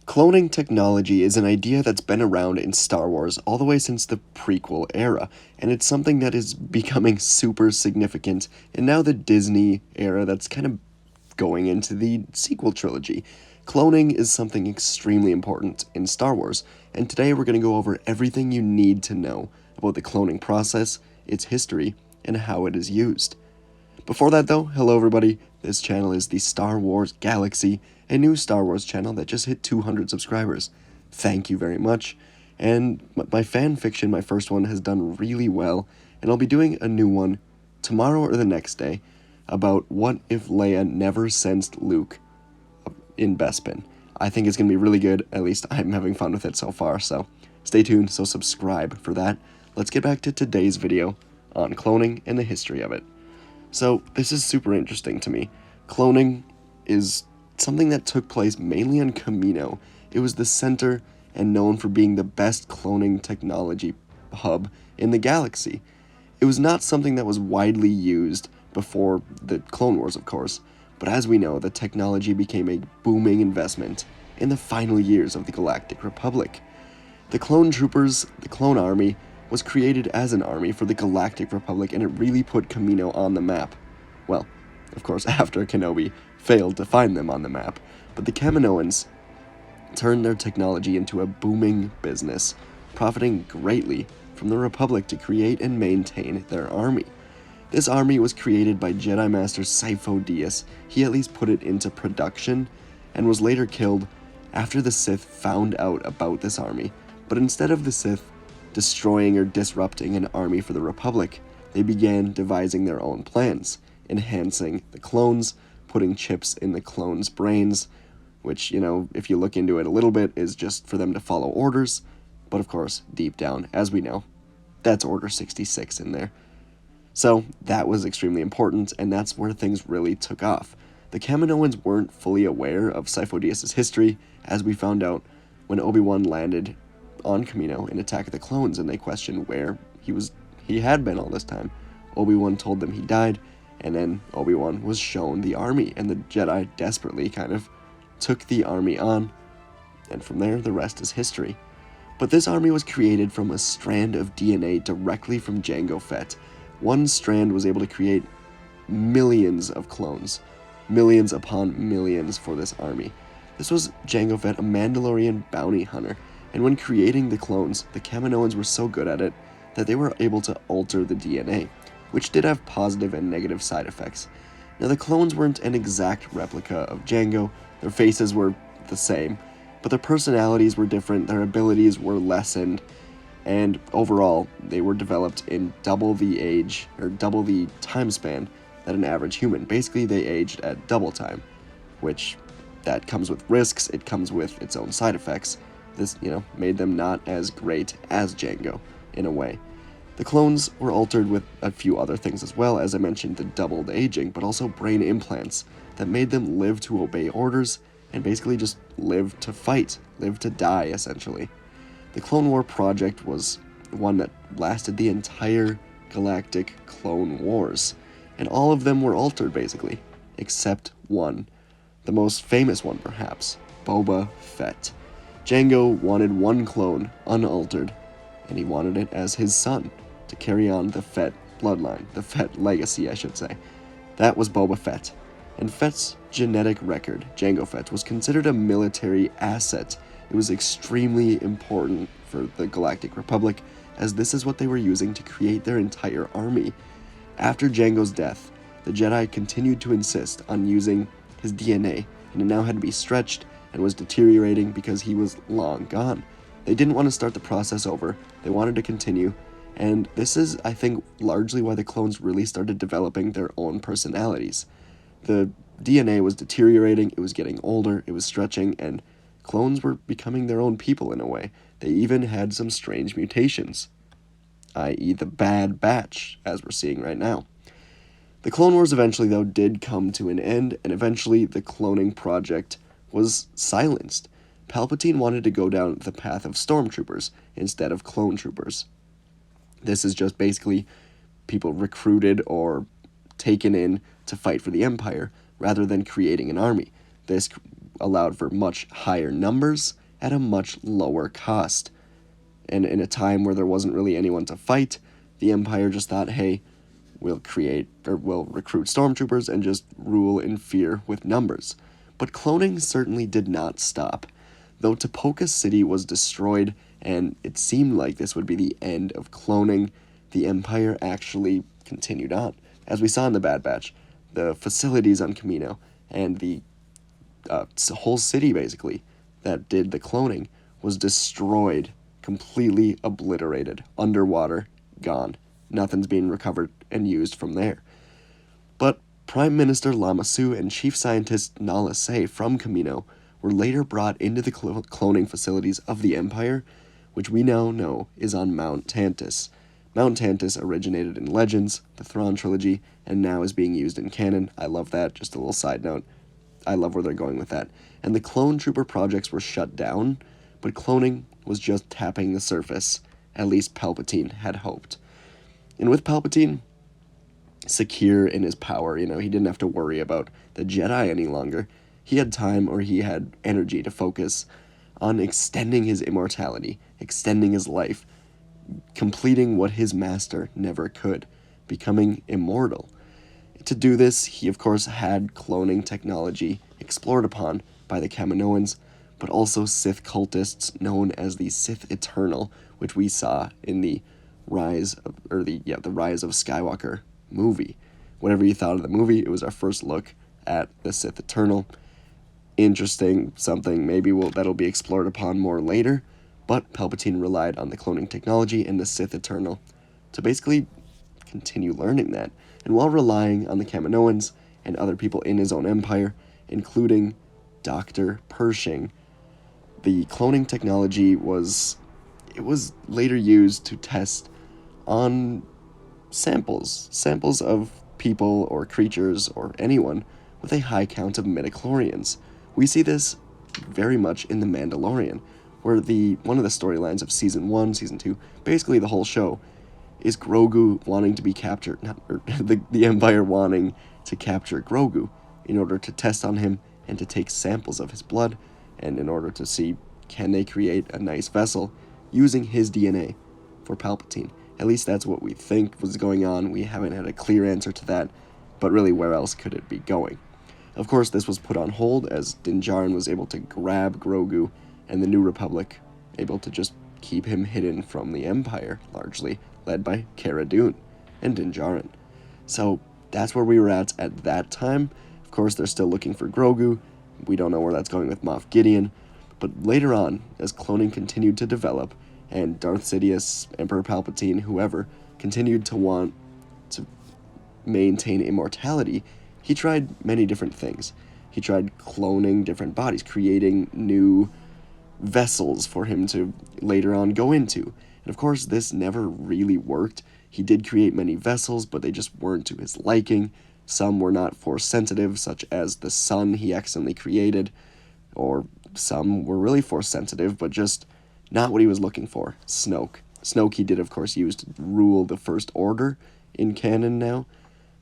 Cloning technology is an idea that's been around in Star Wars all the way since the prequel era, and it's something that is becoming super significant in now the Disney era that's kind of going into the sequel trilogy. Cloning is something extremely important in Star Wars, and today we're going to go over everything you need to know about the cloning process, its history, and how it is used. Before that though, hello everybody, this channel is the Star Wars Galaxy, a new Star Wars channel that just hit 200 subscribers. Thank you very much, and my fan fiction, my first one, has done really well, and I'll be doing a new one tomorrow or the next day about what if Leia never sensed Luke in Bespin. I think it's going to be really good, at least I'm having fun with it so far, so stay tuned, so subscribe for that. Let's get back to today's video on cloning and the history of it. So, this is super interesting to me. Cloning is something that took place mainly on Kamino. It was the center and known for being the best cloning technology hub in the galaxy. It was not something that was widely used before the Clone Wars, of course, but as we know, the technology became a booming investment in the final years of the Galactic Republic. The Clone Troopers, the Clone Army, was created as an army for the Galactic Republic, and it really put Kamino on the map. Well, of course, after Kenobi failed to find them on the map, but the Kaminoans turned their technology into a booming business, profiting greatly from the Republic to create and maintain their army. This army was created by Jedi Master Sifo Dyas. He at least put it into production, and was later killed after the Sith found out about this army. But instead of the Sith destroying or disrupting an army for the Republic, they began devising their own plans, enhancing the clones, putting chips in the clones' brains, which, if you look into it a little bit, is just for them to follow orders, but of course, deep down, as we know, that's Order 66 in there. So, that was extremely important, and that's where things really took off. The Kaminoans weren't fully aware of Sifo Dyas' history, as we found out when Obi-Wan landed on Kamino in Attack of the Clones, and they questioned where he had been all this time. Obi-Wan told them he died, and then Obi-Wan was shown the army, and the Jedi desperately kind of took the army on, and from there, the rest is history. But this army was created from a strand of DNA directly from Jango Fett. One strand was able to create millions of clones, millions upon millions for this army. This was Jango Fett, a Mandalorian bounty hunter, and when creating the clones, the Kaminoans were so good at it that they were able to alter the DNA, which did have positive and negative side effects. Now, the clones weren't an exact replica of Jango, their faces were the same, but their personalities were different, their abilities were lessened, and overall, they were developed in double the time span that an average human. Basically, they aged at double time, which that comes with risks, it comes with its own side effects. This, made them not as great as Jango, in a way. The clones were altered with a few other things as well, as I mentioned, the doubled aging, but also brain implants that made them live to obey orders, and basically just live to fight, live to die, essentially. The Clone War project was one that lasted the entire Galactic Clone Wars, and all of them were altered, basically, except one. The most famous one, perhaps, Boba Fett. Jango wanted one clone, unaltered, and he wanted it as his son, to carry on the Fett bloodline, the Fett legacy, I should say. That was Boba Fett. And Fett's genetic record, Jango Fett, was considered a military asset. It was extremely important for the Galactic Republic, as this is what they were using to create their entire army. After Jango's death, the Jedi continued to insist on using his DNA, and it now had to be stretched and was deteriorating because he was long gone. They didn't want to start the process over, they wanted to continue, and this is, I think, largely why the clones really started developing their own personalities. The DNA was deteriorating, it was getting older, it was stretching, and clones were becoming their own people in a way. They even had some strange mutations, i.e. the Bad Batch, as we're seeing right now. The Clone Wars eventually, though, did come to an end, and eventually the cloning project was silenced. Palpatine wanted to go down the path of stormtroopers instead of clone troopers. This is just basically people recruited or taken in to fight for the Empire, rather than creating an army. This allowed for much higher numbers at a much lower cost. And in a time where there wasn't really anyone to fight, the Empire just thought, hey, we'll recruit stormtroopers and just rule in fear with numbers. But cloning certainly did not stop. Though Tipoca City was destroyed and it seemed like this would be the end of cloning, the Empire actually continued on. As we saw in the Bad Batch, the facilities on Kamino and the whole city, basically, that did the cloning was destroyed, completely obliterated, underwater, gone. Nothing's being recovered and used from there. But Prime Minister Lama Su and Chief Scientist Nala Se from Kamino were later brought into the cloning facilities of the Empire, which we now know is on Mount Tantiss. Mount Tantiss originated in Legends, the Thrawn trilogy, and now is being used in canon. I love that. Just a little side note. I love where they're going with that. And the clone trooper projects were shut down, but cloning was just tapping the surface. At least Palpatine had hoped. And with Palpatine secure in his power, he didn't have to worry about the Jedi any longer. He had time, or he had energy to focus on extending his immortality, extending his life, completing what his master never could, becoming immortal. To do this, he of course had cloning technology explored upon by the Kaminoans, but also Sith cultists known as the Sith Eternal, which we saw in the Rise of Skywalker movie. Whatever you thought of the movie, it was our first look at the Sith Eternal. Interesting, something maybe that'll be explored upon more later, but Palpatine relied on the cloning technology and the Sith Eternal to basically continue learning that. And while relying on the Kaminoans and other people in his own empire, including Dr. Pershing, the cloning technology was later used to test on samples of people or creatures or anyone with a high count of midichlorians. We see this very much in The Mandalorian, where one of the storylines of Season 1, Season 2, basically the whole show, is Grogu wanting to be captured, the Empire wanting to capture Grogu in order to test on him and to take samples of his blood, and in order to see can they create a nice vessel using his DNA for Palpatine. At least that's what we think was going on. We haven't had a clear answer to that, but really where else could it be going? Of course, this was put on hold as Din Djarin was able to grab Grogu, and the New Republic able to just keep him hidden from the Empire, largely led by Cara Dune and Din Djarin. So that's where we were at that time. Of course, they're still looking for Grogu. We don't know where that's going with Moff Gideon. But later on, as cloning continued to develop, and Darth Sidious, Emperor Palpatine, whoever, continued to want to maintain immortality, he tried many different things. He tried cloning different bodies, creating new vessels for him to later on go into. And of course, this never really worked. He did create many vessels, but they just weren't to his liking. Some were not force sensitive, such as the sun he accidentally created, or some were really force sensitive, but just not what he was looking for. Snoke he did, of course, use to rule the First Order in canon now.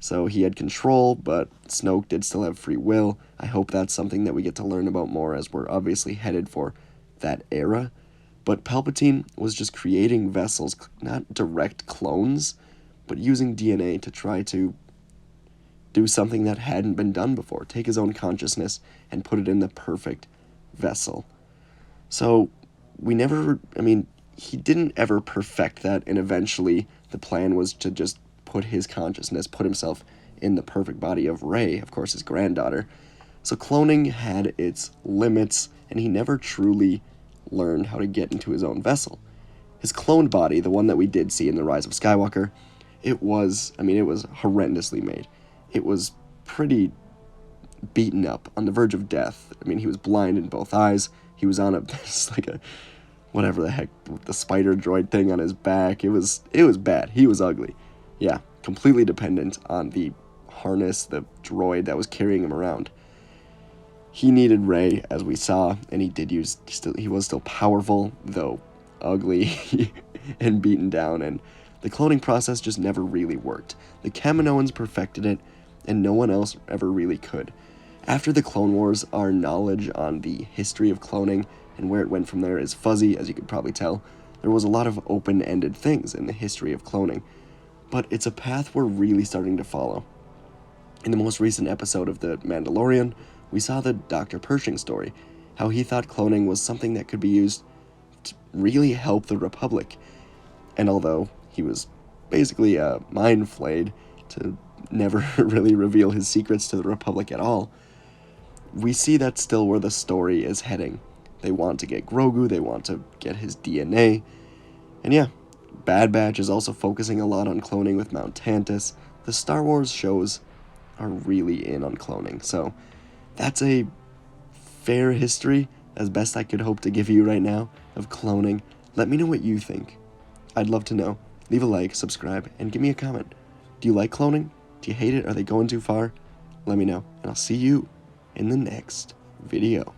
So he had control, but Snoke did still have free will. I hope that's something that we get to learn about more, as we're obviously headed for that era. But Palpatine was just creating vessels, not direct clones, but using DNA to try to do something that hadn't been done before. Take his own consciousness and put it in the perfect vessel. So he didn't ever perfect that, and eventually the plan was to just put himself in the perfect body of Rey, of course his granddaughter. So cloning had its limits, and he never truly learned how to get into his own vessel. His cloned body, the one that we did see in The Rise of Skywalker, it was horrendously made. It was pretty beaten up, on the verge of death. He was blind in both eyes. He was on whatever the heck, the spider droid thing on his back. It was bad. He was ugly. Yeah, completely dependent on the harness, the droid that was carrying him around. He needed Rey, as we saw, and he was still powerful, though ugly and beaten down, and the cloning process just never really worked. The Kaminoans perfected it, and no one else ever really could. After the Clone Wars, our knowledge on the history of cloning and where it went from there is fuzzy, as you could probably tell. There was a lot of open-ended things in the history of cloning, but it's a path we're really starting to follow. In the most recent episode of The Mandalorian, we saw the Dr. Pershing story, how he thought cloning was something that could be used to really help the Republic. And although he was basically mind flayed to never really reveal his secrets to the Republic at all, we see that's still where the story is heading. They want to get Grogu, they want to get his DNA, and yeah, Bad Batch is also focusing a lot on cloning with Mount Tantus. The Star Wars shows are really in on cloning, so that's a fair history, as best I could hope to give you right now, of cloning. Let me know what you think. I'd love to know. Leave a like, subscribe, and give me a comment. Do you like cloning? Do you hate it? Are they going too far? Let me know, and I'll see you in the next video.